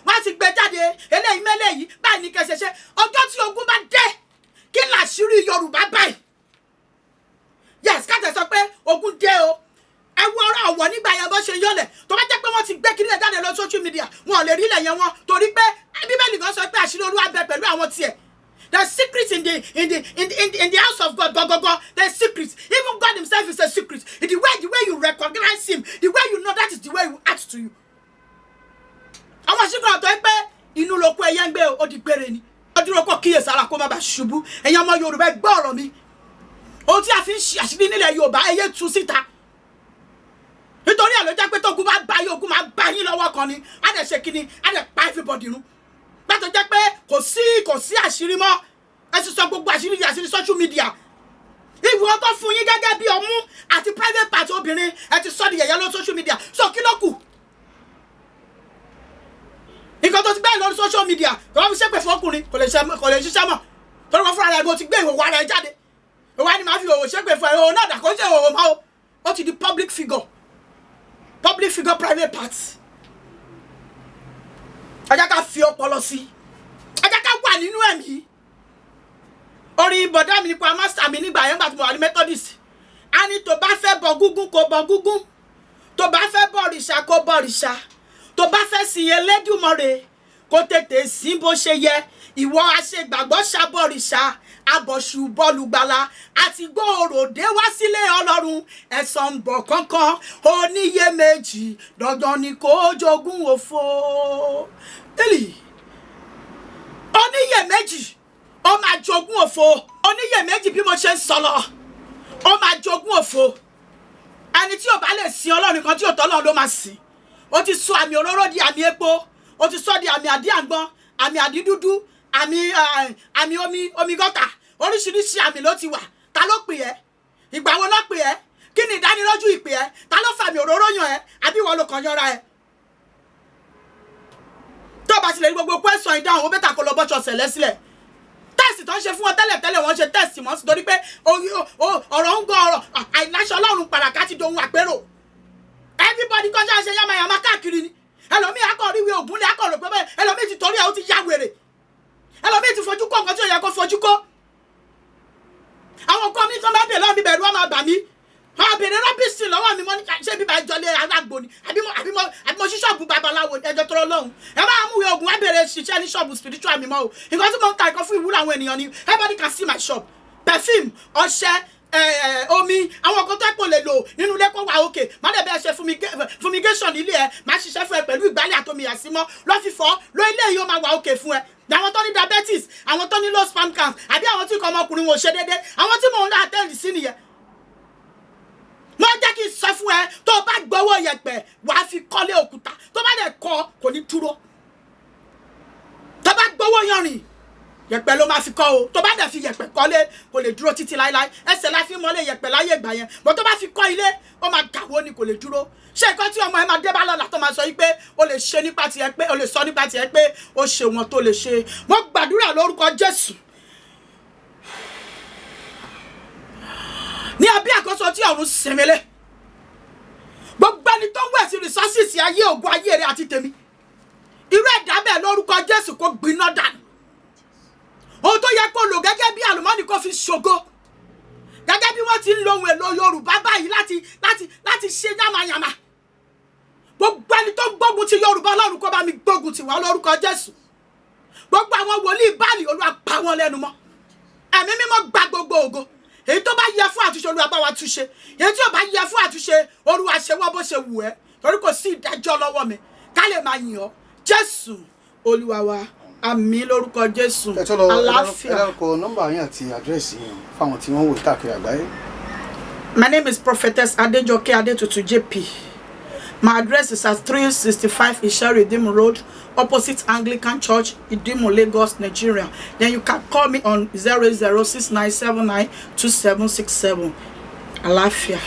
wọ́n ti gbé jáde eléyìí mẹ́lẹ́yìí báyìí ní kẹsẹ̀ṣẹ́ ọjọ́ tí ogun bá dé kí làṣírí Yorùbá báyìí. Yes, káàtẹ̀ sọ pé ogun dé o ẹ wo ọ̀rọ̀ ọ̀wọ̀ nígbà yẹn bó ṣe yọlẹ̀ tó bá jẹ́ pé wọ́n ti gbé kiri ẹ̀ jáde lọ social media wọn ò lè rí ilẹ̀ yẹn wọn torí pé Bíbélì kan sọ pé àṣírí Olúwa bẹ pẹ̀lú àwọn tiẹ̀. There's secrets in the house of God. Go. There's secrets. Even God himself is a secret. The way you recognize him, the way you know, that is the way he will act to you. Àwọn àṣírí ọ̀tọ̀ ẹ pé inú lóko ẹyẹ ń gbé ó di gbére ni. Ọdún lóko kíyèsára kó má bàa ṣubú. Ẹ̀yin ọmọ Yorùbá ẹ gbọ́ ọ̀rọ̀ mi. Ohun tí a fi ń ṣe àṣírí nílẹ̀ Yorùbá ẹyẹ tú síta. Nítorí ẹ̀ ló jẹ́ pé tógun bá bá yín ogun máa bá yín lọ́wọ́ kan ni. Á dẹ̀ ṣe kíni, á dẹ̀ pa everybody run. Gbàtọ̀ jẹ́ pé kò sí àṣírí mọ́. Ẹ ti sọ gbogbo àṣírí social media. Ìwọ tó fún yín gẹ́gẹ́ bí ọmú àti private part obìnrin ẹ ti sọ di yẹ̀yẹ́ lórí social media. So kí ló kù? Nǹkan tó ti bẹ́ẹ̀ lórí social media kò wọ́n fi ṣépè fún ọkùnrin kò lè ṣiṣẹ́ mọ́. Torí wọ́n fúnra rẹ̀ bó ti gbé ìwòwò ara ẹ̀ jáde. Ìwà ni màá fi òwò ṣépè fún ẹ̀ òwò náà dà kó ṣe òwò mọ́ o. Ó ti di public figure private part. Ẹ jẹ́ ká fi ọpọlọ sí. Ẹ jẹ́ ká wà nínú ẹ̀mí. Orí bọ̀dá mi nípa master mi nígbà yẹn gbà tí mo wà ní Methodist. A ní tó bá fẹ́ bọ gúngún kó bọ gúngún. Tó bá fẹ́ bọ òrìṣà kó bọ òrìṣà. Tó bá fẹ́ sìn Elédùmarè kó tètè sìn bó ṣe yẹ. Ìwọ aṣègbàgbọ́ ṣàbọ̀ òrìṣà. Abọ̀ṣù bọ́ọ̀lùgbàlà àti gbòòrò dé wá sílé Ọlọ́run ẹ̀san ń bọ̀ kánkán oníyèméjì dandan ni kó jogún òfo. Oníyèméjì ó máa jogún òfo. Oníyèméjì bí mo ṣe ń sọ lọ ó máa jogún òfo. Ẹni tí ò bá lè sìn Ọlọ́run kan tí ò tọ́lọ́run ló máa sìn. Ó ti sọ àmì òróró di àmì epo. Ó ti sọ di àmì àdí àgbọn àmì àdí dúdú àmì omi gọ́tà oríṣiríṣi àmì ló ti wà. Ta ló pè ẹ́? Ìgbà wo ló pè ẹ́? Kí ni ìdánilójú ìpè ẹ́? Ta ló fàmì òróró yàn ẹ́? Àbí ìwọ ló kàn yọra ẹ́? Tó bá ti lè rí gbogbo question ìdáhùn ó bẹ́tà kó lọ bọ́ṣọ ṣẹlẹ̀ sílẹ̀. Tẹ́sì tó ń ṣe fún wọn tẹ́lẹ̀ wọ́n ṣe tẹ́sì mọ́ sí torí pé ọ̀rọ̀ ń gbọ́ ọ̀rọ̀ àìláṣọ Ọlọ́run pàràkà ti dohun àpérò. Everybody kọjá ṣe yamayama káàkiri ni. Ẹlòmíì akọ̀ríwé ògúnlé akọ̀rò pé bẹ́ẹ̀ ẹlòmíì ti torí ẹ̀ ó ti yá wèrè. Ẹlòmíì ti fojú kọ́ nǹkan tí ò yẹ kó fojú kọ́. Àwọn kan mi tó bá bèèrè lọ́wọ́ mi bẹ̀rù wọn máa bà mí. Wọ́n bèèrè rọ́bìsì lọ́wọ́ mi mọ́ ní ṣé bíbá ìjọlé alágbó ni àbí mo ṣí ṣọ́ọ̀bù babaláwo ẹjọ́ tó lọ́hùn. Ẹ máa mú ìwé ògùn wá bèèrè ṣiṣẹ́ ní ṣọ́ọ̀bù spiritual mi mọ́ o. Nǹkan tí mo ń ta ẹ̀kọ́ fún ìwúlò àwọn ènìyàn ni everybody can see my shop. Perfume, ọṣẹ, omi, àwọn nǹkan tó ẹ̀pọ̀ lè lò nínú ilé kó wà òkè. Má dẹ̀ bẹ́ẹ̀ ṣe fumigation nílé ẹ, má ṣiṣẹ́ fún ẹ pẹ̀lú ìgbálẹ̀ àtomi àsímọ́ lọ́fífọ́ ló ilé yìí ó máa wà òkè fún ẹ. Àwọn tó ní diabetes, àwọn tó ní low sperm count, àbí àwọn tí nǹkan ọmọkùnrin wọn ò ṣe déédéé, àwọn tí mò ń attend sí nìyẹn. Wọ́n jẹ́ kí n sọ fún ẹ tó o bá gbowó yẹ̀pẹ̀ wàá fi kọ́lé òkúta tó bá dẹ̀ kọ́ kò ní dúró. Tó bá gbowó yanrìn yẹ̀pẹ̀ ló máa fi kọ́ o tó bá dẹ̀ fi yẹ̀pẹ̀ kọ́lé kò lè dúró títí láéláé ẹsẹ̀ la fi mọ́lé yẹ̀pẹ̀ láyé ìgbà yẹn bọ́ tó bá fi kọ́ ilé ó máa gàwó ni kò lè dúró. Ṣé nǹkan tí ọmọ ẹ máa dé bá lọ́la tó máa sọ yí pé o lè ṣe nípa tiẹ̀ pé o lè sọ nípa tiẹ̀ pé o ṣe wọn tó lè ṣe. Mo gbàdúrà lórúkọ Jésù ní abẹ́ àkóso tí ọ̀run sẹ̀mẹ́lẹ̀ gbogbo ẹni tó ń wẹ̀ sí resources ayé ògùn ayé rẹ̀ àti tèmi irú ẹ̀dá bẹ́ẹ̀ lórúkọ Jésù kó gbiná dànù. Ohun tó yẹ kó lò gẹ́gẹ́ bí àlùmọ́nì kó fi ṣògo gẹ́gẹ́ bí wọ́n ti ń lo ohun èlò Yorùbá báyìí láti ṣe yàmàyàmà. Gbogbo ẹni tó gbógun ti Yorùbá Ọlọ́run kó bá mi gbógun ti wọ́n lórúkọ Jésù. Gbogbo àwọn wòlíì Báàlì Olúwa pa wọ́n lẹ́nu mọ́. Ẹ̀mí mímọ́ gba gbogbo ògo. Èyí tó bá yẹ fún àtúnṣe Olúwa bá wa túnṣe. Èyí tí ò bá yẹ fún àtúnṣe Olúwa ṣe wọ́n bó ṣe wù ẹ́. Torí kò sí ìdájọ́ lọ́wọ́ mi. Ká lè máa yìn ọ́. Jésù Olúwa wa. Àmín lórúkọ Jésù. Àlàáfíà. Ẹ dárúkọ nọ́mbà yín àti àdírẹ́sì yín fáwọn tí wọ́n wò káàkiri àgbáyé. My name is Prophetess Adejoke Adetutu JP. My address is at 365 Ishari Idimu Road, opposite Anglican Church, Idimu, Lagos, Nigeria. Then you can call me on 0069792767. Àlàáfíà.